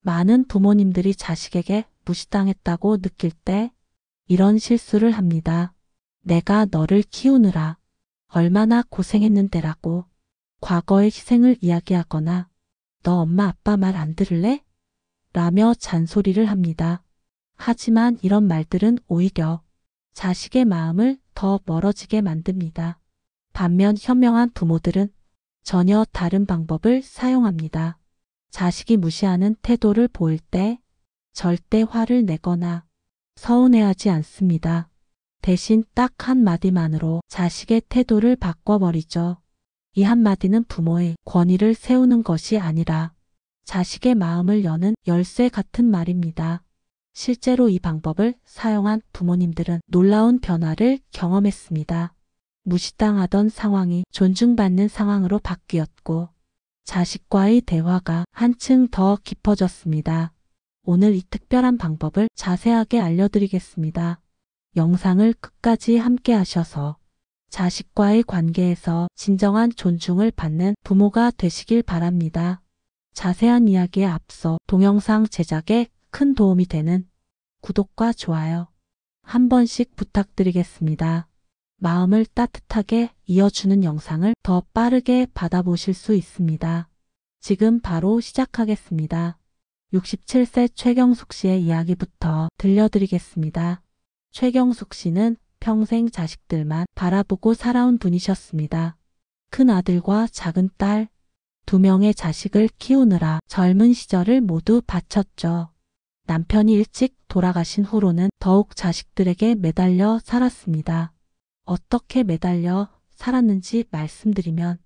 많은 부모님들이 자식에게 무시당했다고 느낄 때 이런 실수를 합니다. 내가 너를 키우느라 얼마나 고생했는데라고 과거의 희생을 이야기하거나 너 엄마 아빠 말 안 들을래? 라며 잔소리를 합니다. 하지만 이런 말들은 오히려 자식의 마음을 더 멀어지게 만듭니다. 반면 현명한 부모들은 전혀 다른 방법을 사용합니다. 자식이 무시하는 태도를 보일 때 절대 화를 내거나 서운해하지 않습니다. 대신 딱 한마디만으로 자식의 태도를 바꿔버리죠. 이 한마디는 부모의 권위를 세우는 것이 아니라 자식의 마음을 여는 열쇠 같은 말입니다. 실제로 이 방법을 사용한 부모님들은 놀라운 변화를 경험했습니다. 무시당하던 상황이 존중받는 상황으로 바뀌었고 자식과의 대화가 한층 더 깊어졌습니다. 오늘 이 특별한 방법을 자세하게 알려드리겠습니다. 영상을 끝까지 함께 하셔서 자식과의 관계에서 진정한 존중을 받는 부모가 되시길 바랍니다. 자세한 이야기에 앞서 동영상 제작에 큰 도움이 되는 구독과 좋아요 한 번씩 부탁드리겠습니다. 마음을 따뜻하게 이어주는 영상을 더 빠르게 받아보실 수 있습니다. 지금 바로 시작하겠습니다. 67세 최경숙 씨의 이야기부터 들려드리겠습니다. 최경숙 씨는 평생 자식들만 바라보고 살아온 분이셨습니다. 큰 아들과 작은 딸, 2명의 자식을 키우느라 젊은 시절을 모두 바쳤죠. 남편이 일찍 돌아가신 후로는 더욱 자식들에게 매달려 살았습니다. 어떻게 매달려 살았는지 말씀드리면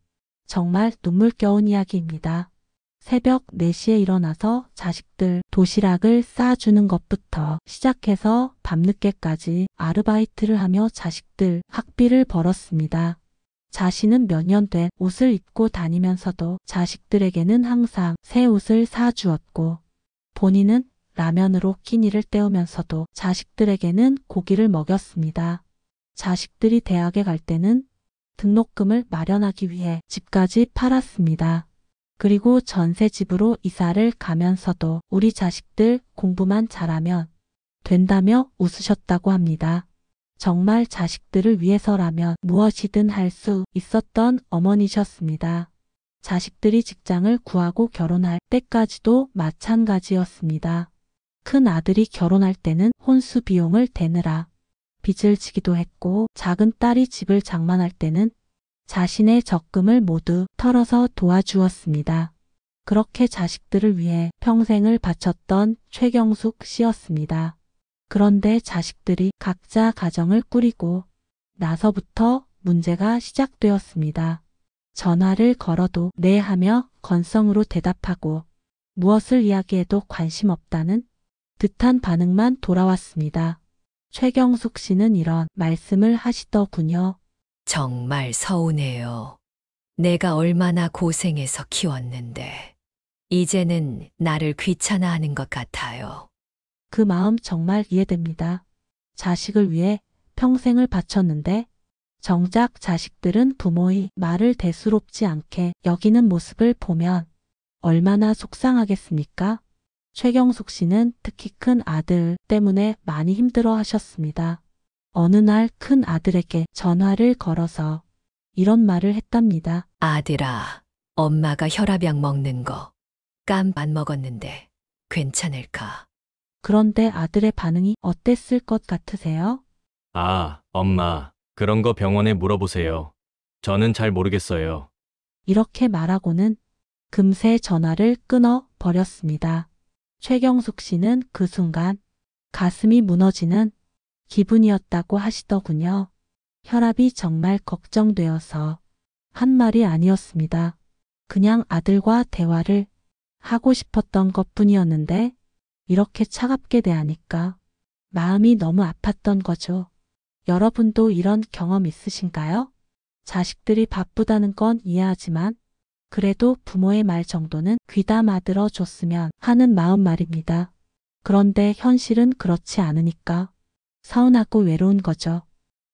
정말 눈물겨운 이야기입니다. 새벽 4시에 일어나서 자식들 도시락을 싸주는 것부터 시작해서 밤늦게까지 아르바이트를 하며 자식들 학비를 벌었습니다. 자신은 몇 년 된 옷을 입고 다니면서도 자식들에게는 항상 새 옷을 사주었고 본인은 라면으로 끼니를 때우면서도 자식들에게는 고기를 먹였습니다. 자식들이 대학에 갈 때는 등록금을 마련하기 위해 집까지 팔았습니다. 그리고 전세집으로 이사를 가면서도 우리 자식들 공부만 잘하면 된다며 웃으셨다고 합니다. 정말 자식들을 위해서라면 무엇이든 할 수 있었던 어머니셨습니다. 자식들이 직장을 구하고 결혼할 때까지도 마찬가지였습니다. 큰 아들이 결혼할 때는 혼수 비용을 대느라 빚을 지기도 했고 작은 딸이 집을 장만할 때는 자신의 적금을 모두 털어서 도와주었습니다. 그렇게 자식들을 위해 평생을 바쳤던 최경숙 씨였습니다. 그런데 자식들이 각자 가정을 꾸리고 나서부터 문제가 시작되었습니다. 전화를 걸어도 네 하며 건성으로 대답하고 무엇을 이야기해도 관심 없다는 듯한 반응만 돌아왔습니다. 최경숙 씨는 이런 말씀을 하시더군요. 정말 서운해요. 내가 얼마나 고생해서 키웠는데 이제는 나를 귀찮아하는 것 같아요. 그 마음 정말 이해됩니다. 자식을 위해 평생을 바쳤는데 정작 자식들은 부모의 말을 대수롭지 않게 여기는 모습을 보면 얼마나 속상하겠습니까? 최경숙 씨는 특히 큰 아들 때문에 많이 힘들어 하셨습니다. 어느 날 큰 아들에게 전화를 걸어서 이런 말을 했답니다. 아들아, 엄마가 혈압약 먹는 거 깜 안 먹었는데 괜찮을까? 그런데 아들의 반응이 어땠을 것 같으세요? 아, 엄마, 그런 거 병원에 물어보세요. 저는 잘 모르겠어요. 이렇게 말하고는 금세 전화를 끊어 버렸습니다. 최경숙 씨는 그 순간 가슴이 무너지는 기분이었다고 하시더군요. 혈압이 정말 걱정되어서 한 말이 아니었습니다. 그냥 아들과 대화를 하고 싶었던 것뿐이었는데 이렇게 차갑게 대하니까 마음이 너무 아팠던 거죠. 여러분도 이런 경험 있으신가요? 자식들이 바쁘다는 건 이해하지만 그래도 부모의 말 정도는 귀담아 들어줬으면 하는 마음 말입니다. 그런데 현실은 그렇지 않으니까 서운하고 외로운 거죠.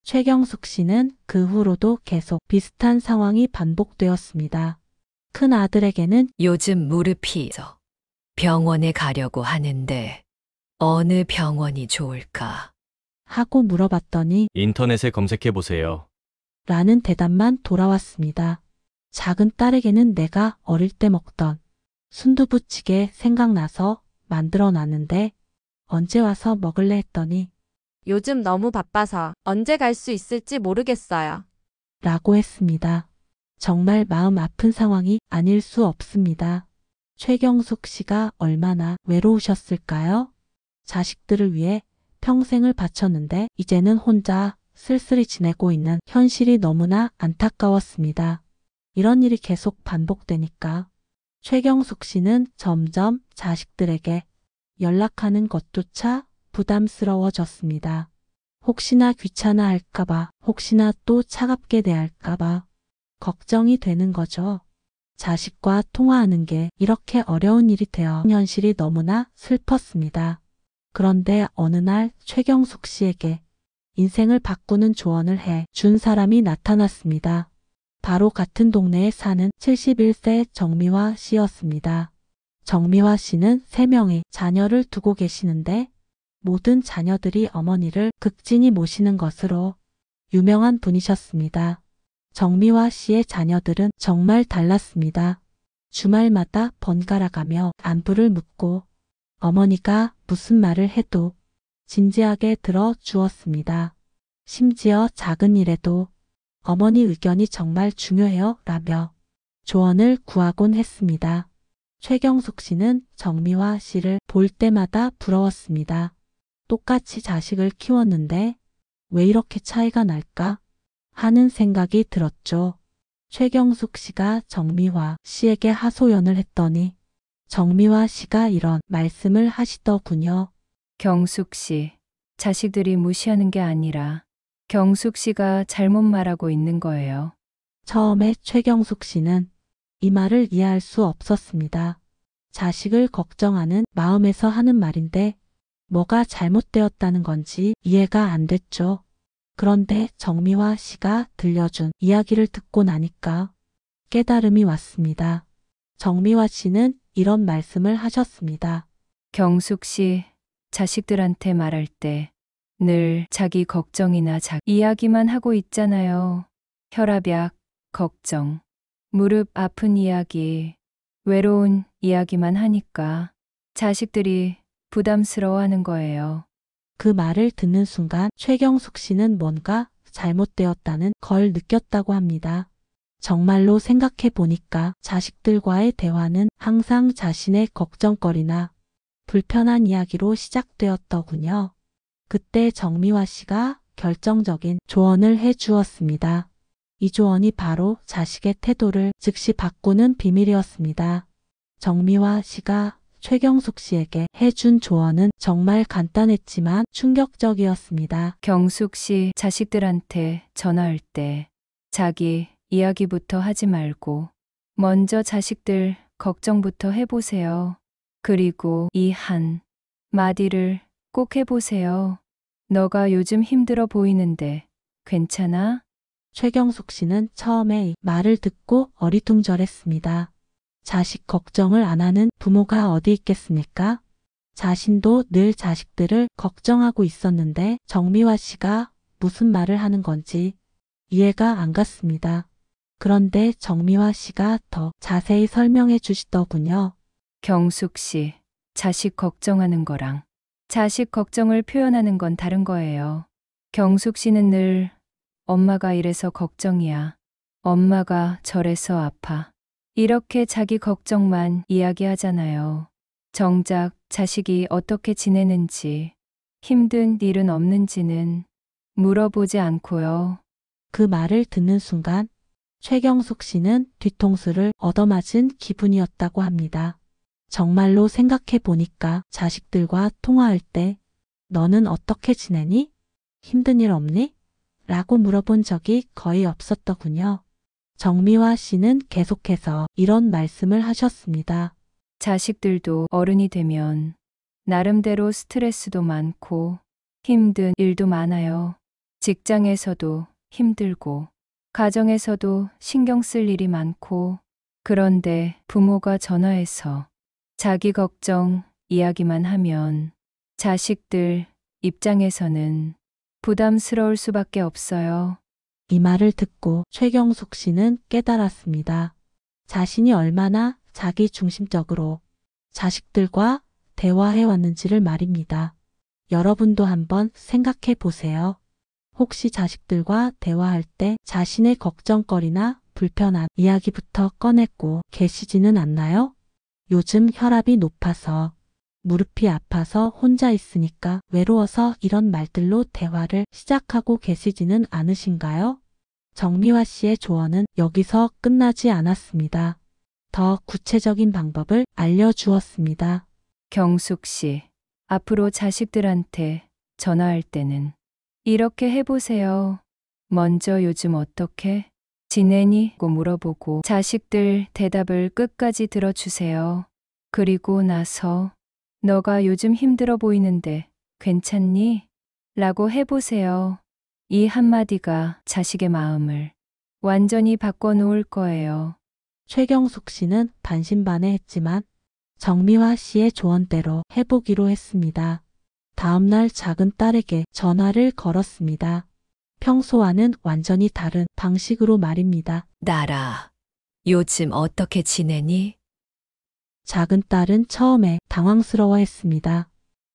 최경숙 씨는 그 후로도 계속 비슷한 상황이 반복되었습니다. 큰 아들에게는 요즘 무릎이 서 병원에 가려고 하는데 어느 병원이 좋을까? 하고 물어봤더니 인터넷에 검색해 보세요. 라는 대답만 돌아왔습니다. 작은 딸에게는 내가 어릴 때 먹던 순두부찌개 생각나서 만들어 놨는데 언제 와서 먹을래 했더니 요즘 너무 바빠서 언제 갈 수 있을지 모르겠어요. 라고 했습니다. 정말 마음 아픈 상황이 아닐 수 없습니다. 최경숙 씨가 얼마나 외로우셨을까요? 자식들을 위해 평생을 바쳤는데 이제는 혼자 쓸쓸히 지내고 있는 현실이 너무나 안타까웠습니다. 이런 일이 계속 반복되니까 최경숙 씨는 점점 자식들에게 연락하는 것조차 부담스러워졌습니다. 혹시나 귀찮아 할까봐, 혹시나 또 차갑게 대할까봐 걱정이 되는 거죠. 자식과 통화하는 게 이렇게 어려운 일이 되어 현실이 너무나 슬펐습니다. 그런데 어느 날 최경숙 씨에게 인생을 바꾸는 조언을 해 준 사람이 나타났습니다. 바로 같은 동네에 사는 71세 정미화 씨였습니다. 정미화 씨는 3명의 자녀를 두고 계시는데 모든 자녀들이 어머니를 극진히 모시는 것으로 유명한 분이셨습니다. 정미화 씨의 자녀들은 정말 달랐습니다. 주말마다 번갈아 가며 안부를 묻고 어머니가 무슨 말을 해도 진지하게 들어 주었습니다. 심지어 작은 일에도 어머니 의견이 정말 중요해요 라며 조언을 구하곤 했습니다. 최경숙 씨는 정미화 씨를 볼 때마다 부러웠습니다. 똑같이 자식을 키웠는데 왜 이렇게 차이가 날까 하는 생각이 들었죠. 최경숙 씨가 정미화 씨에게 하소연을 했더니 정미화 씨가 이런 말씀을 하시더군요. 경숙 씨, 자식들이 무시하는 게 아니라 경숙 씨가 잘못 말하고 있는 거예요. 처음에 최경숙 씨는 이 말을 이해할 수 없었습니다. 자식을 걱정하는 마음에서 하는 말인데 뭐가 잘못되었다는 건지 이해가 안 됐죠. 그런데 정미화 씨가 들려준 이야기를 듣고 나니까 깨달음이 왔습니다. 정미화 씨는 이런 말씀을 하셨습니다. 경숙 씨, 자식들한테 말할 때 늘 자기 걱정이나 이야기만 하고 있잖아요. 혈압약, 걱정, 무릎 아픈 이야기, 외로운 이야기만 하니까 자식들이 부담스러워하는 거예요. 그 말을 듣는 순간 최경숙 씨는 뭔가 잘못되었다는 걸 느꼈다고 합니다. 정말로 생각해 보니까 자식들과의 대화는 항상 자신의 걱정거리나 불편한 이야기로 시작되었더군요. 그때 정미화 씨가 결정적인 조언을 해 주었습니다. 이 조언이 바로 자식의 태도를 즉시 바꾸는 비밀이었습니다. 정미화 씨가 최경숙 씨에게 해준 조언은 정말 간단했지만 충격적이었습니다. 경숙 씨 자식들한테 전화할 때 자기 이야기부터 하지 말고 먼저 자식들 걱정부터 해보세요. 그리고 이 한 마디를 꼭 해보세요. 너가 요즘 힘들어 보이는데 괜찮아? 최경숙 씨는 처음에 이 말을 듣고 어리둥절했습니다. 자식 걱정을 안 하는 부모가 어디 있겠습니까? 자신도 늘 자식들을 걱정하고 있었는데 정미화 씨가 무슨 말을 하는 건지 이해가 안 갔습니다. 그런데 정미화 씨가 더 자세히 설명해 주시더군요. 경숙 씨, 자식 걱정하는 거랑 자식 걱정을 표현하는 건 다른 거예요. 경숙 씨는 늘 엄마가 이래서 걱정이야. 엄마가 저래서 아파. 이렇게 자기 걱정만 이야기하잖아요. 정작 자식이 어떻게 지내는지, 힘든 일은 없는지는 물어보지 않고요. 그 말을 듣는 순간 최경숙 씨는 뒤통수를 얻어맞은 기분이었다고 합니다. 정말로 생각해 보니까 자식들과 통화할 때 너는 어떻게 지내니? 힘든 일 없니? 라고 물어본 적이 거의 없었더군요. 정미화 씨는 계속해서 이런 말씀을 하셨습니다. 자식들도 어른이 되면 나름대로 스트레스도 많고 힘든 일도 많아요. 직장에서도 힘들고 가정에서도 신경 쓸 일이 많고 그런데 부모가 전화해서 자기 걱정 이야기만 하면 자식들 입장에서는 부담스러울 수밖에 없어요. 이 말을 듣고 최경숙 씨는 깨달았습니다. 자신이 얼마나 자기 중심적으로 자식들과 대화해 왔는지를 말입니다. 여러분도 한번 생각해 보세요. 혹시 자식들과 대화할 때 자신의 걱정거리나 불편한 이야기부터 꺼내고 계시지는 않나요? 요즘 혈압이 높아서, 무릎이 아파서 혼자 있으니까 외로워서 이런 말들로 대화를 시작하고 계시지는 않으신가요? 정미화 씨의 조언은 여기서 끝나지 않았습니다. 더 구체적인 방법을 알려주었습니다. 경숙 씨, 앞으로 자식들한테 전화할 때는 이렇게 해보세요. 먼저 요즘 어떻게 지내니? 고 물어보고 자식들 대답을 끝까지 들어주세요. 그리고 나서 너가 요즘 힘들어 보이는데 괜찮니? 라고 해보세요. 이 한마디가 자식의 마음을 완전히 바꿔놓을 거예요. 최경숙 씨는 반신반의했지만 정미화 씨의 조언대로 해보기로 했습니다. 다음날 작은 딸에게 전화를 걸었습니다. 평소와는 완전히 다른 방식으로 말입니다. 나라, 요즘 어떻게 지내니? 작은 딸은 처음에 당황스러워했습니다.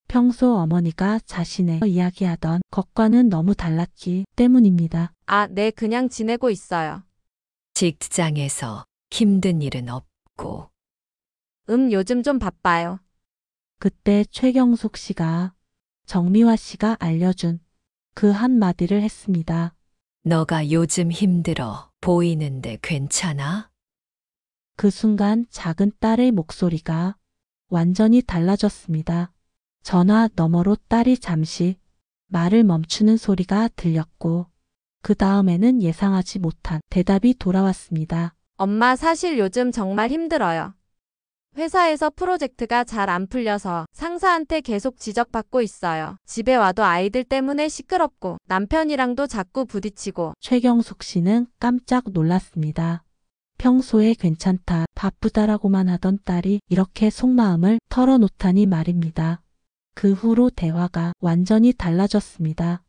평소 어머니가 자신의 이야기하던 것과는 너무 달랐기 때문입니다. 아, 네, 그냥 지내고 있어요. 직장에서 힘든 일은 없고. 요즘 좀 바빠요. 그때 최경숙 씨가 정미화 씨가 알려준 그 한마디를 했습니다. 너가 요즘 힘들어 보이는데 괜찮아? 그 순간 작은 딸의 목소리가 완전히 달라졌습니다. 전화 너머로 딸이 잠시 말을 멈추는 소리가 들렸고 그 다음에는 예상하지 못한 대답이 돌아왔습니다. 엄마, 사실 요즘 정말 힘들어요. 회사에서 프로젝트가 잘 안 풀려서 상사한테 계속 지적받고 있어요. 집에 와도 아이들 때문에 시끄럽고 남편이랑도 자꾸 부딪히고. 최경숙 씨는 깜짝 놀랐습니다. 평소에 괜찮다, 바쁘다라고만 하던 딸이 이렇게 속마음을 털어놓다니 말입니다. 그 후로 대화가 완전히 달라졌습니다.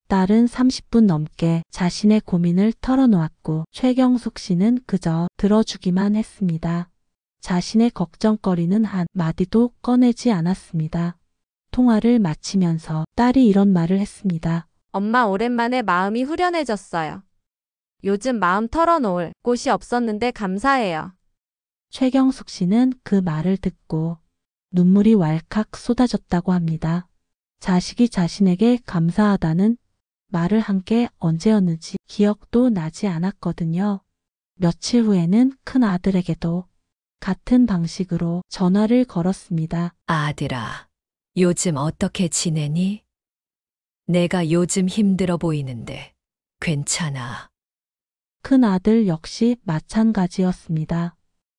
딸은 30분 넘게 자신의 고민을 털어놓았고 최경숙 씨는 그저 들어주기만 했습니다. 자신의 걱정거리는 한 마디도 꺼내지 않았습니다. 통화를 마치면서 딸이 이런 말을 했습니다. 엄마, 오랜만에 마음이 후련해졌어요. 요즘 마음 털어놓을 곳이 없었는데 감사해요. 최경숙 씨는 그 말을 듣고 눈물이 왈칵 쏟아졌다고 합니다. 자식이 자신에게 감사하다는 말을 한 게 언제였는지 기억도 나지 않았거든요. 며칠 후에는 큰 아들에게도 같은 방식으로 전화를 걸었습니다. 아들아, 요즘 어떻게 지내니? 내가 요즘 힘들어 보이는데 괜찮아. 큰 아들 역시 마찬가지였습니다.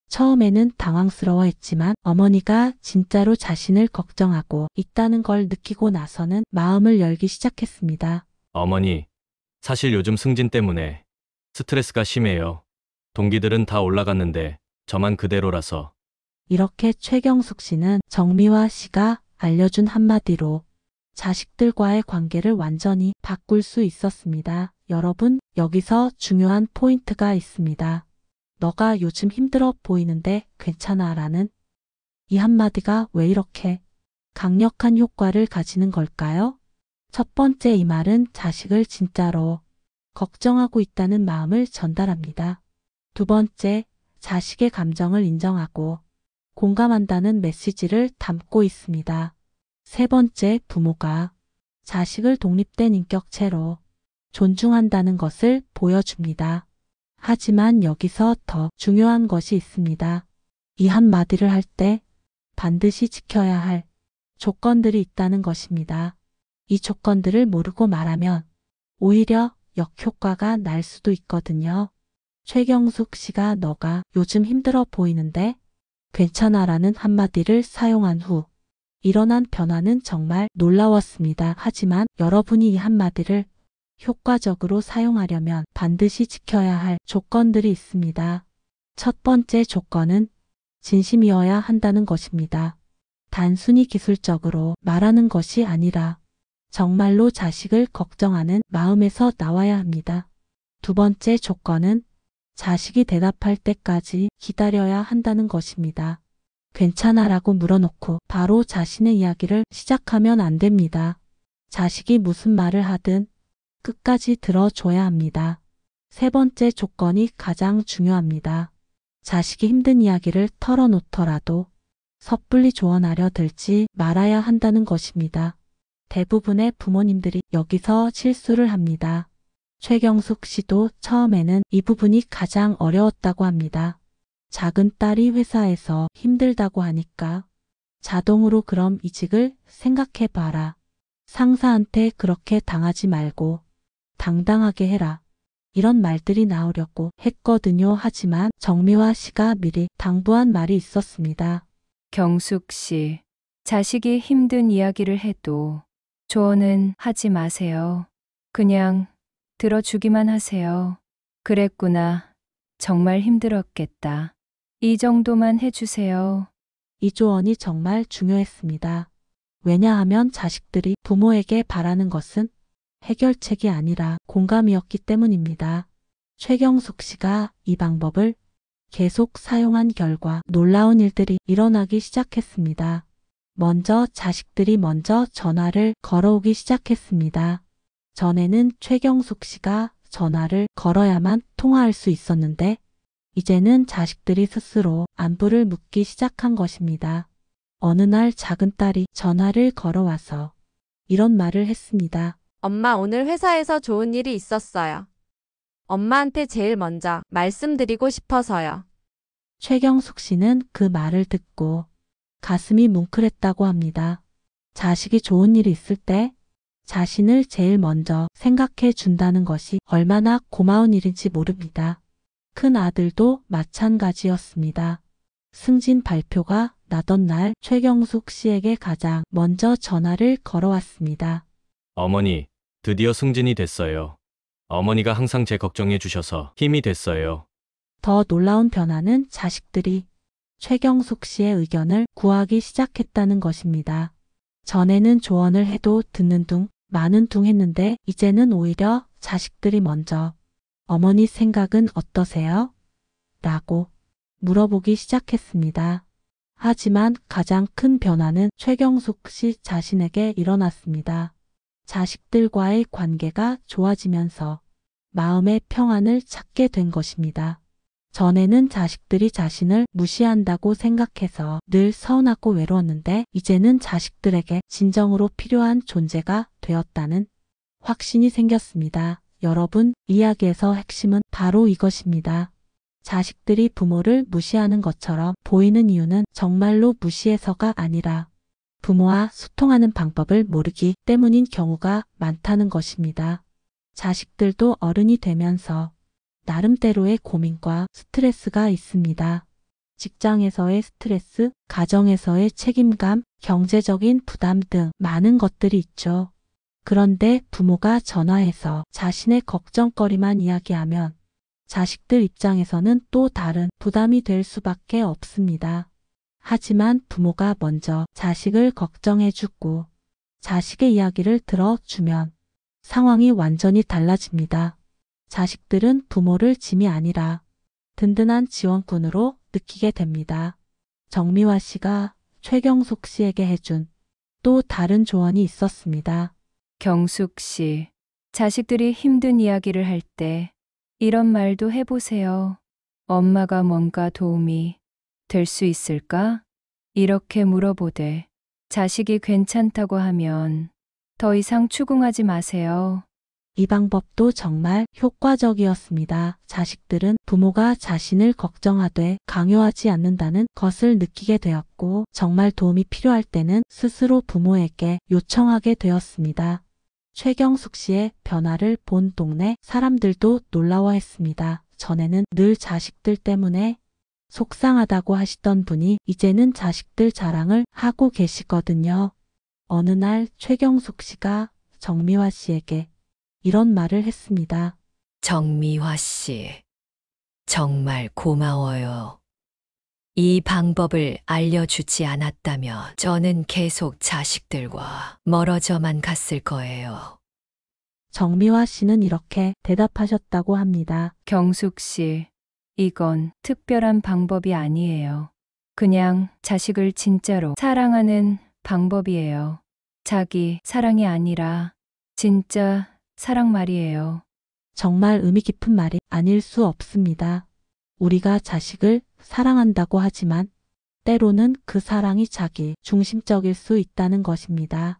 처음에는 당황스러워했지만 어머니가 진짜로 자신을 걱정하고 있다는 걸 느끼고 나서는 마음을 열기 시작했습니다. 어머니, 사실 요즘 승진 때문에 스트레스가 심해요. 동기들은 다 올라갔는데 저만 그대로라서. 이렇게 최경숙 씨는 정미화 씨가 알려준 한마디로 자식들과의 관계를 완전히 바꿀 수 있었습니다. 여러분, 여기서 중요한 포인트가 있습니다. 너가 요즘 힘들어 보이는데 괜찮아 라는 이 한마디가 왜 이렇게 강력한 효과를 가지는 걸까요? 첫 번째, 이 말은 자식을 진짜로 걱정하고 있다는 마음을 전달합니다. 두 번째, 자식의 감정을 인정하고 공감한다는 메시지를 담고 있습니다. 세 번째, 부모가 자식을 독립된 인격체로 존중한다는 것을 보여줍니다. 하지만 여기서 더 중요한 것이 있습니다. 이 한마디를 할 때 반드시 지켜야 할 조건들이 있다는 것입니다. 이 조건들을 모르고 말하면 오히려 역효과가 날 수도 있거든요. 최경숙 씨가 너가 요즘 힘들어 보이는데 괜찮아 라는 한마디를 사용한 후 일어난 변화는 정말 놀라웠습니다. 하지만 여러분이 이 한마디를 효과적으로 사용하려면 반드시 지켜야 할 조건들이 있습니다. 첫 번째 조건은 진심이어야 한다는 것입니다. 단순히 기술적으로 말하는 것이 아니라 정말로 자식을 걱정하는 마음에서 나와야 합니다. 두 번째 조건은 자식이 대답할 때까지 기다려야 한다는 것입니다. 괜찮아라고 물어놓고 바로 자신의 이야기를 시작하면 안 됩니다. 자식이 무슨 말을 하든 끝까지 들어줘야 합니다. 세 번째 조건이 가장 중요합니다. 자식이 힘든 이야기를 털어놓더라도 섣불리 조언하려 들지 말아야 한다는 것입니다. 대부분의 부모님들이 여기서 실수를 합니다. 최경숙 씨도 처음에는 이 부분이 가장 어려웠다고 합니다. 작은 딸이 회사에서 힘들다고 하니까 자동으로 그럼 이직을 생각해 봐라. 상사한테 그렇게 당하지 말고 당당하게 해라. 이런 말들이 나오려고 했거든요. 하지만 정미화 씨가 미리 당부한 말이 있었습니다. 경숙 씨, 자식이 힘든 이야기를 해도 조언은 하지 마세요. 그냥 들어주기만 하세요. 그랬구나. 정말 힘들었겠다. 이 정도만 해주세요. 이 조언이 정말 중요했습니다. 왜냐하면 자식들이 부모에게 바라는 것은 해결책이 아니라 공감이었기 때문입니다. 최경숙 씨가 이 방법을 계속 사용한 결과 놀라운 일들이 일어나기 시작했습니다. 먼저 자식들이 먼저 전화를 걸어오기 시작했습니다. 전에는 최경숙 씨가 전화를 걸어야만 통화할 수 있었는데 이제는 자식들이 스스로 안부를 묻기 시작한 것입니다. 어느 날 작은 딸이 전화를 걸어와서 이런 말을 했습니다. 엄마, 오늘 회사에서 좋은 일이 있었어요. 엄마한테 제일 먼저 말씀드리고 싶어서요. 최경숙 씨는 그 말을 듣고 가슴이 뭉클했다고 합니다. 자식이 좋은 일이 있을 때 자신을 제일 먼저 생각해 준다는 것이 얼마나 고마운 일인지 모릅니다. 큰 아들도 마찬가지였습니다. 승진 발표가 나던 날 최경숙 씨에게 가장 먼저 전화를 걸어왔습니다. 어머니, 드디어 승진이 됐어요. 어머니가 항상 제 걱정해 주셔서 힘이 됐어요. 더 놀라운 변화는 자식들이 최경숙 씨의 의견을 구하기 시작했다는 것입니다. 전에는 조언을 해도 듣는 둥 마는 둥 했는데 이제는 오히려 자식들이 먼저 어머니 생각은 어떠세요? 라고 물어보기 시작했습니다. 하지만 가장 큰 변화는 최경숙 씨 자신에게 일어났습니다. 자식들과의 관계가 좋아지면서 마음의 평안을 찾게 된 것입니다. 전에는 자식들이 자신을 무시한다고 생각해서 늘 서운하고 외로웠는데 이제는 자식들에게 진정으로 필요한 존재가 되었다는 확신이 생겼습니다. 여러분, 이야기에서 핵심은 바로 이것입니다. 자식들이 부모를 무시하는 것처럼 보이는 이유는 정말로 무시해서가 아니라 부모와 소통하는 방법을 모르기 때문인 경우가 많다는 것입니다. 자식들도 어른이 되면서 나름대로의 고민과 스트레스가 있습니다. 직장에서의 스트레스, 가정에서의 책임감, 경제적인 부담 등 많은 것들이 있죠. 그런데 부모가 전화해서 자신의 걱정거리만 이야기하면 자식들 입장에서는 또 다른 부담이 될 수밖에 없습니다. 하지만 부모가 먼저 자식을 걱정해주고 자식의 이야기를 들어주면 상황이 완전히 달라집니다. 자식들은 부모를 짐이 아니라 든든한 지원군으로 느끼게 됩니다. 정미화 씨가 최경숙 씨에게 해준 또 다른 조언이 있었습니다. 경숙 씨, 자식들이 힘든 이야기를 할 때 이런 말도 해보세요. 엄마가 뭔가 도움이 될 수 있을까? 이렇게 물어보되 자식이 괜찮다고 하면 더 이상 추궁하지 마세요. 이 방법도 정말 효과적이었습니다. 자식들은 부모가 자신을 걱정하되 강요하지 않는다는 것을 느끼게 되었고 정말 도움이 필요할 때는 스스로 부모에게 요청하게 되었습니다. 최경숙 씨의 변화를 본 동네 사람들도 놀라워했습니다. 전에는 늘 자식들 때문에 속상하다고 하시던 분이 이제는 자식들 자랑을 하고 계시거든요. 어느 날 최경숙 씨가 정미화 씨에게 이런 말을 했습니다. 정미화 씨, 정말 고마워요. 이 방법을 알려주지 않았다면 저는 계속 자식들과 멀어져만 갔을 거예요. 정미화 씨는 이렇게 대답하셨다고 합니다. 경숙 씨, 이건 특별한 방법이 아니에요. 그냥 자식을 진짜로 사랑하는 방법이에요. 자기 사랑이 아니라 진짜 사랑 말이에요. 정말 의미 깊은 말이 아닐 수 없습니다. 우리가 자식을 사랑한다고 하지만 때로는 그 사랑이 자기 중심적일 수 있다는 것입니다.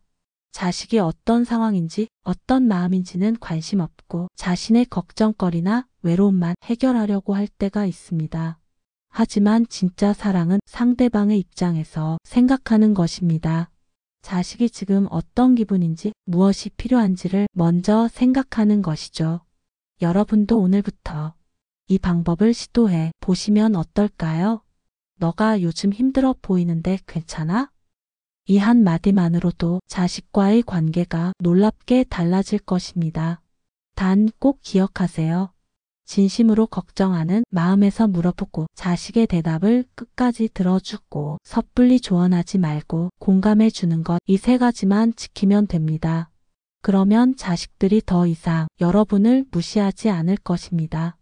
자식이 어떤 상황인지 어떤 마음인지는 관심 없고 자신의 걱정거리나 외로움만 해결하려고 할 때가 있습니다. 하지만 진짜 사랑은 상대방의 입장에서 생각하는 것입니다. 자식이 지금 어떤 기분인지 무엇이 필요한지를 먼저 생각하는 것이죠. 여러분도 오늘부터 이 방법을 시도해 보시면 어떨까요? 너가 요즘 힘들어 보이는데 괜찮아? 이 한마디만으로도 자식과의 관계가 놀랍게 달라질 것입니다. 단 꼭 기억하세요. 진심으로 걱정하는 마음에서 물어보고 자식의 대답을 끝까지 들어주고 섣불리 조언하지 말고 공감해 주는 것, 이 세 가지만 지키면 됩니다. 그러면 자식들이 더 이상 여러분을 무시하지 않을 것입니다.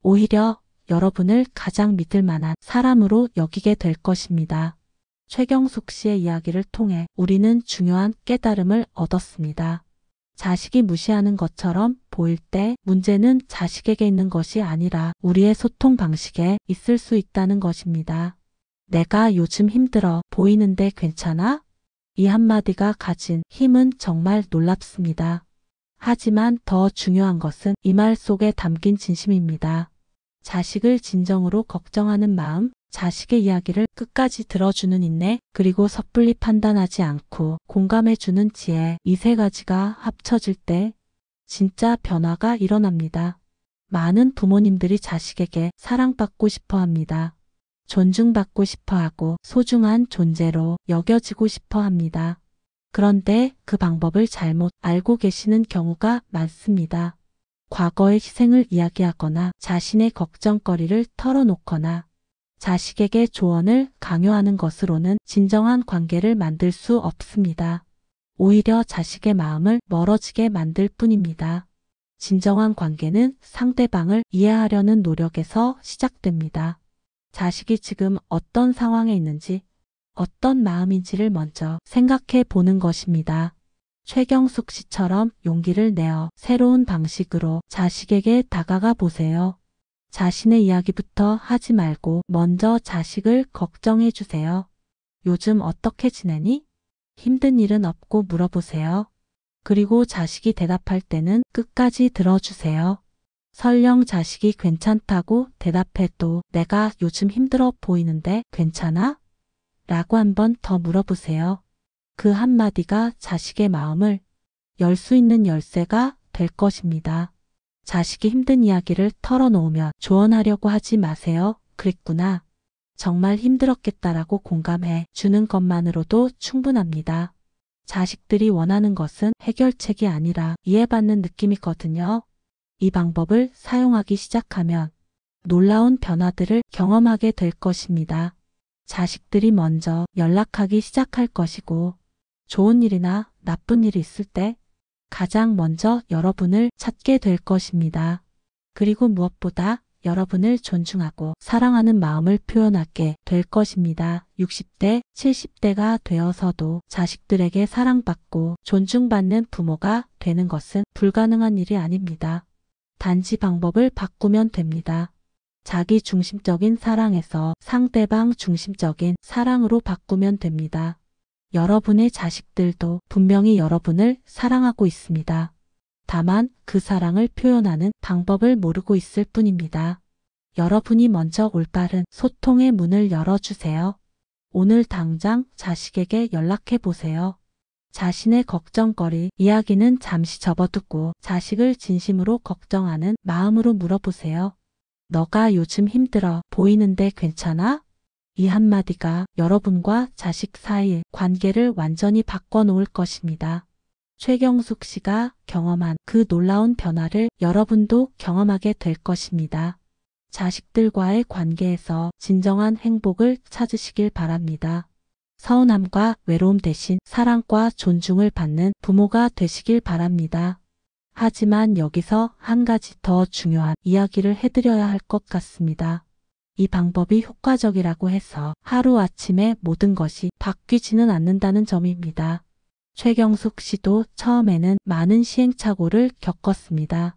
오히려 여러분을 가장 믿을 만한 사람으로 여기게 될 것입니다. 최경숙 씨의 이야기를 통해 우리는 중요한 깨달음을 얻었습니다. 자식이 무시하는 것처럼 보일 때 문제는 자식에게 있는 것이 아니라 우리의 소통 방식에 있을 수 있다는 것입니다. 내가 요즘 힘들어 보이는데 괜찮아? 이 한마디가 가진 힘은 정말 놀랍습니다. 하지만 더 중요한 것은 이 말 속에 담긴 진심입니다. 자식을 진정으로 걱정하는 마음, 자식의 이야기를 끝까지 들어주는 인내, 그리고 섣불리 판단하지 않고 공감해주는 지혜, 이 세 가지가 합쳐질 때 진짜 변화가 일어납니다. 많은 부모님들이 자식에게 사랑받고 싶어 합니다. 존중받고 싶어 하고 소중한 존재로 여겨지고 싶어 합니다. 그런데 그 방법을 잘못 알고 계시는 경우가 많습니다. 과거의 희생을 이야기하거나 자신의 걱정거리를 털어놓거나 자식에게 조언을 강요하는 것으로는 진정한 관계를 만들 수 없습니다. 오히려 자식의 마음을 멀어지게 만들 뿐입니다. 진정한 관계는 상대방을 이해하려는 노력에서 시작됩니다. 자식이 지금 어떤 상황에 있는지, 어떤 마음인지를 먼저 생각해 보는 것입니다. 최경숙 씨처럼 용기를 내어 새로운 방식으로 자식에게 다가가 보세요. 자신의 이야기부터 하지 말고 먼저 자식을 걱정해 주세요. 요즘 어떻게 지내니? 힘든 일은 없고 물어보세요. 그리고 자식이 대답할 때는 끝까지 들어주세요. 설령 자식이 괜찮다고 대답해도 내가 요즘 힘들어 보이는데 괜찮아? 라고 한 번 더 물어보세요. 그 한마디가 자식의 마음을 열 수 있는 열쇠가 될 것입니다. 자식이 힘든 이야기를 털어놓으면 조언하려고 하지 마세요. 그랬구나. 정말 힘들었겠다라고 공감해 주는 것만으로도 충분합니다. 자식들이 원하는 것은 해결책이 아니라 이해받는 느낌이거든요. 이 방법을 사용하기 시작하면 놀라운 변화들을 경험하게 될 것입니다. 자식들이 먼저 연락하기 시작할 것이고 좋은 일이나 나쁜 일이 있을 때 가장 먼저 여러분을 찾게 될 것입니다. 그리고 무엇보다 여러분을 존중하고 사랑하는 마음을 표현하게 될 것입니다. 60대, 70대가 되어서도 자식들에게 사랑받고 존중받는 부모가 되는 것은 불가능한 일이 아닙니다. 단지 방법을 바꾸면 됩니다. 자기 중심적인 사랑에서 상대방 중심적인 사랑으로 바꾸면 됩니다. 여러분의 자식들도 분명히 여러분을 사랑하고 있습니다. 다만 그 사랑을 표현하는 방법을 모르고 있을 뿐입니다. 여러분이 먼저 올바른 소통의 문을 열어주세요. 오늘 당장 자식에게 연락해 보세요. 자신의 걱정거리, 이야기는 잠시 접어두고 자식을 진심으로 걱정하는 마음으로 물어보세요. 너가 요즘 힘들어 보이는데 괜찮아? 이 한마디가 여러분과 자식 사이의 관계를 완전히 바꿔놓을 것입니다. 최경숙 씨가 경험한 그 놀라운 변화를 여러분도 경험하게 될 것입니다. 자식들과의 관계에서 진정한 행복을 찾으시길 바랍니다. 서운함과 외로움 대신 사랑과 존중을 받는 부모가 되시길 바랍니다. 하지만 여기서 한 가지 더 중요한 이야기를 해드려야 할 것 같습니다. 이 방법이 효과적이라고 해서 하루아침에 모든 것이 바뀌지는 않는다는 점입니다. 최경숙 씨도 처음에는 많은 시행착오를 겪었습니다.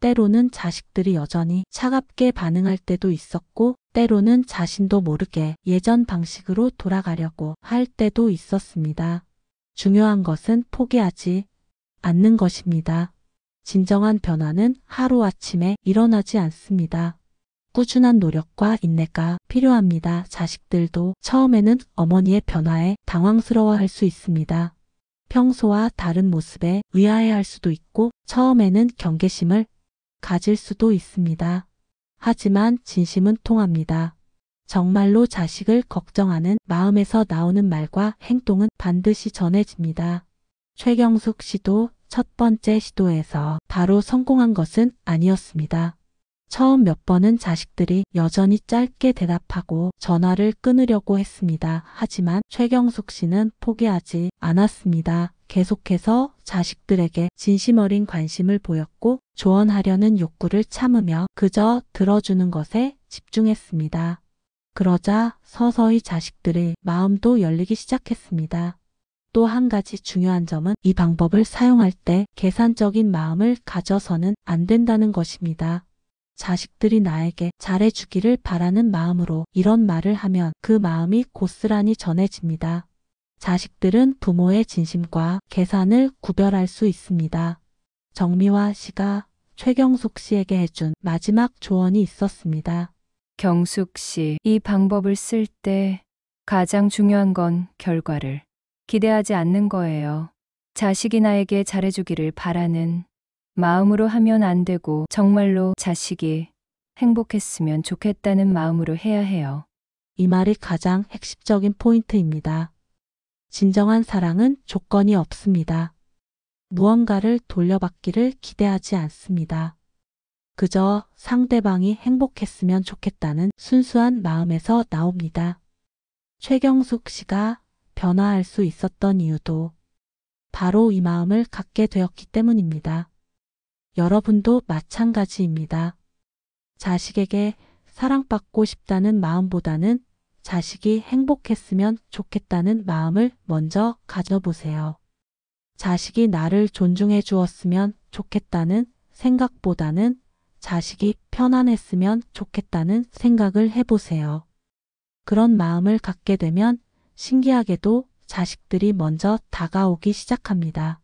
때로는 자식들이 여전히 차갑게 반응할 때도 있었고, 때로는 자신도 모르게 예전 방식으로 돌아가려고 할 때도 있었습니다. 중요한 것은 포기하지 않는 것입니다. 진정한 변화는 하루아침에 일어나지 않습니다. 꾸준한 노력과 인내가 필요합니다. 자식들도 처음에는 어머니의 변화에 당황스러워할 수 있습니다. 평소와 다른 모습에 의아해할 수도 있고 처음에는 경계심을 가질 수도 있습니다. 하지만 진심은 통합니다. 정말로 자식을 걱정하는 마음에서 나오는 말과 행동은 반드시 전해집니다. 최경숙 씨도 첫 번째 시도에서 바로 성공한 것은 아니었습니다. 처음 몇 번은 자식들이 여전히 짧게 대답하고 전화를 끊으려고 했습니다. 하지만 최경숙 씨는 포기하지 않았습니다. 계속해서 자식들에게 진심 어린 관심을 보였고 조언하려는 욕구를 참으며 그저 들어주는 것에 집중했습니다. 그러자 서서히 자식들의 마음도 열리기 시작했습니다. 또 한 가지 중요한 점은 이 방법을 사용할 때 계산적인 마음을 가져서는 안 된다는 것입니다. 자식들이 나에게 잘해주기를 바라는 마음으로 이런 말을 하면 그 마음이 고스란히 전해집니다. 자식들은 부모의 진심과 계산을 구별할 수 있습니다. 정미화 씨가 최경숙 씨에게 해준 마지막 조언이 있었습니다. 경숙 씨, 이 방법을 쓸 때 가장 중요한 건 결과를 기대하지 않는 거예요. 자식이 나에게 잘해주기를 바라는 마음으로 하면 안 되고 정말로 자식이 행복했으면 좋겠다는 마음으로 해야 해요. 이 말이 가장 핵심적인 포인트입니다. 진정한 사랑은 조건이 없습니다. 무언가를 돌려받기를 기대하지 않습니다. 그저 상대방이 행복했으면 좋겠다는 순수한 마음에서 나옵니다. 최경숙 씨가 변화할 수 있었던 이유도 바로 이 마음을 갖게 되었기 때문입니다. 여러분도 마찬가지입니다. 자식에게 사랑받고 싶다는 마음보다는 자식이 행복했으면 좋겠다는 마음을 먼저 가져보세요. 자식이 나를 존중해 주었으면 좋겠다는 생각보다는 자식이 편안했으면 좋겠다는 생각을 해보세요. 그런 마음을 갖게 되면 신기하게도 자식들이 먼저 다가오기 시작합니다.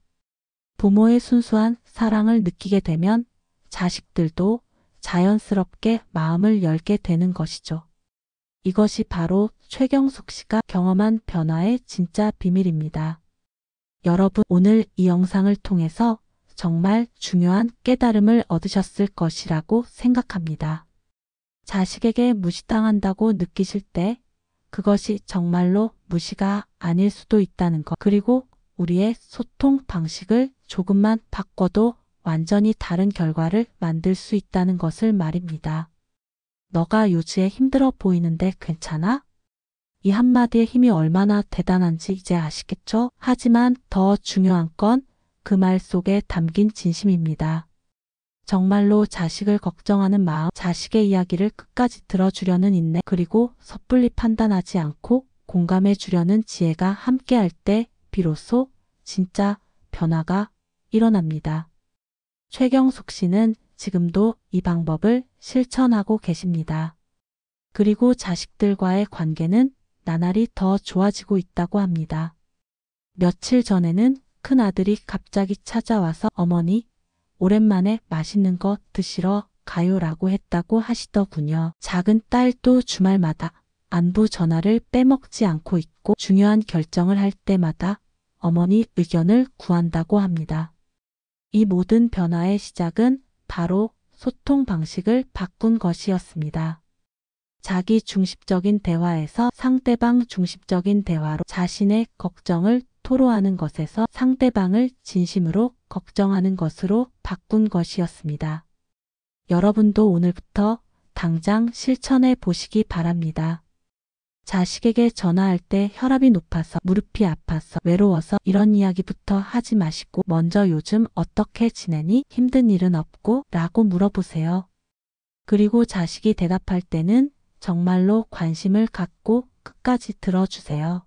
부모의 순수한 사랑을 느끼게 되면 자식들도 자연스럽게 마음을 열게 되는 것이죠. 이것이 바로 최경숙 씨가 경험한 변화의 진짜 비밀입니다. 여러분, 오늘 이 영상을 통해서 정말 중요한 깨달음을 얻으셨을 것이라고 생각합니다. 자식에게 무시당한다고 느끼실 때 그것이 정말로 무시가 아닐 수도 있다는 것, 그리고 우리의 소통 방식을 조금만 바꿔도 완전히 다른 결과를 만들 수 있다는 것을 말입니다. 너가 요즘에 힘들어 보이는데 괜찮아? 이 한마디의 힘이 얼마나 대단한지 이제 아시겠죠? 하지만 더 중요한 건 그 말 속에 담긴 진심입니다. 정말로 자식을 걱정하는 마음, 자식의 이야기를 끝까지 들어주려는 인내, 그리고 섣불리 판단하지 않고 공감해 주려는 지혜가 함께할 때 비로소 진짜 변화가 일어납니다. 최경숙 씨는 지금도 이 방법을 실천하고 계십니다. 그리고 자식들과의 관계는 나날이 더 좋아지고 있다고 합니다. 며칠 전에는 큰아들이 갑자기 찾아와서 어머니, 오랜만에 맛있는 거 드시러 가요라고 했다고 하시더군요. 작은 딸도 주말마다 안부 전화를 빼먹지 않고 있고 중요한 결정을 할 때마다 어머니 의견을 구한다고 합니다. 이 모든 변화의 시작은 바로 소통 방식을 바꾼 것이었습니다. 자기 중심적인 대화에서 상대방 중심적인 대화로 자신의 걱정을 토로하는 것에서 상대방을 진심으로 걱정하는 것으로 바꾼 것이었습니다. 여러분도 오늘부터 당장 실천해 보시기 바랍니다. 자식에게 전화할 때 혈압이 높아서, 무릎이 아파서, 외로워서 이런 이야기부터 하지 마시고 먼저 요즘 어떻게 지내니? 힘든 일은 없고? 라고 물어보세요. 그리고 자식이 대답할 때는 정말로 관심을 갖고 끝까지 들어주세요.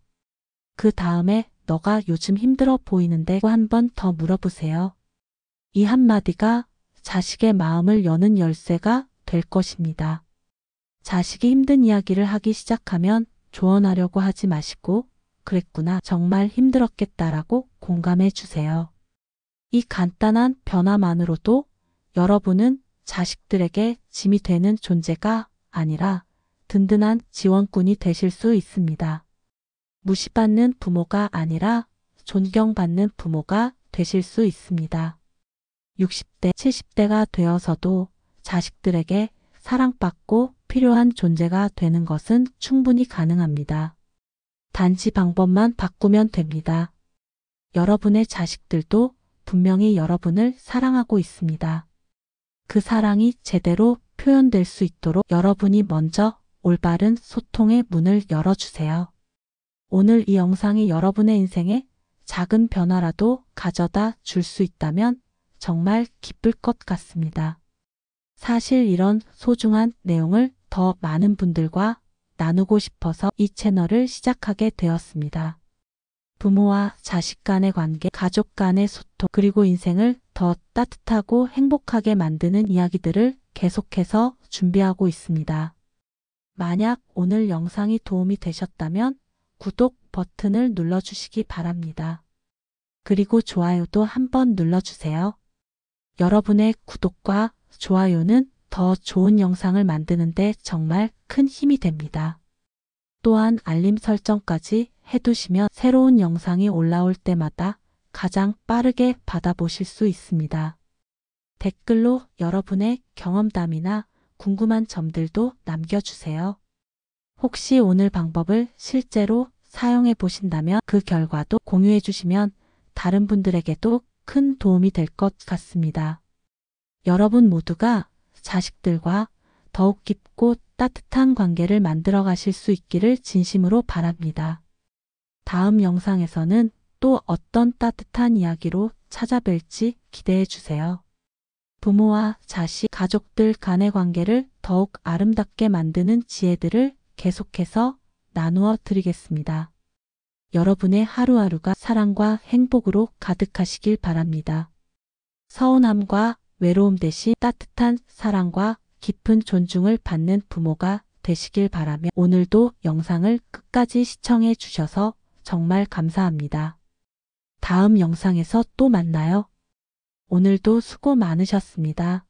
그 다음에 너가 요즘 힘들어 보이는데 한 번 더 물어보세요. 이 한마디가 자식의 마음을 여는 열쇠가 될 것입니다. 자식이 힘든 이야기를 하기 시작하면 조언하려고 하지 마시고 그랬구나, 정말 힘들었겠다라고 공감해 주세요. 이 간단한 변화만으로도 여러분은 자식들에게 짐이 되는 존재가 아니라 든든한 지원꾼이 되실 수 있습니다. 무시받는 부모가 아니라 존경받는 부모가 되실 수 있습니다. 60대, 70대가 되어서도 자식들에게 사랑받고 필요한 존재가 되는 것은 충분히 가능합니다. 단지 방법만 바꾸면 됩니다. 여러분의 자식들도 분명히 여러분을 사랑하고 있습니다. 그 사랑이 제대로 표현될 수 있도록 여러분이 먼저 올바른 소통의 문을 열어주세요. 오늘 이 영상이 여러분의 인생에 작은 변화라도 가져다 줄 수 있다면 정말 기쁠 것 같습니다. 사실 이런 소중한 내용을 더 많은 분들과 나누고 싶어서 이 채널을 시작하게 되었습니다. 부모와 자식 간의 관계, 가족 간의 소통, 그리고 인생을 더 따뜻하고 행복하게 만드는 이야기들을 계속해서 준비하고 있습니다. 만약 오늘 영상이 도움이 되셨다면 구독 버튼을 눌러주시기 바랍니다. 그리고 좋아요도 한번 눌러주세요. 여러분의 구독과 좋아요는 더 좋은 영상을 만드는데 정말 큰 힘이 됩니다. 또한 알림 설정까지 해두시면 새로운 영상이 올라올 때마다 가장 빠르게 받아보실 수 있습니다. 댓글로 여러분의 경험담이나 궁금한 점들도 남겨주세요. 혹시 오늘 방법을 실제로 사용해 보신다면 그 결과도 공유해 주시면 다른 분들에게도 큰 도움이 될 것 같습니다. 여러분 모두가 자식들과 더욱 깊고 따뜻한 관계를 만들어 가실 수 있기를 진심으로 바랍니다. 다음 영상에서는 또 어떤 따뜻한 이야기로 찾아뵐지 기대해 주세요. 부모와 자식, 가족들 간의 관계를 더욱 아름답게 만드는 지혜들을 계속해서 나누어 드리겠습니다. 여러분의 하루하루가 사랑과 행복으로 가득하시길 바랍니다. 서운함과 외로움 대신 따뜻한 사랑과 깊은 존중을 받는 부모가 되시길 바라며 오늘도 영상을 끝까지 시청해 주셔서 정말 감사합니다. 다음 영상에서 또 만나요. 오늘도 수고 많으셨습니다.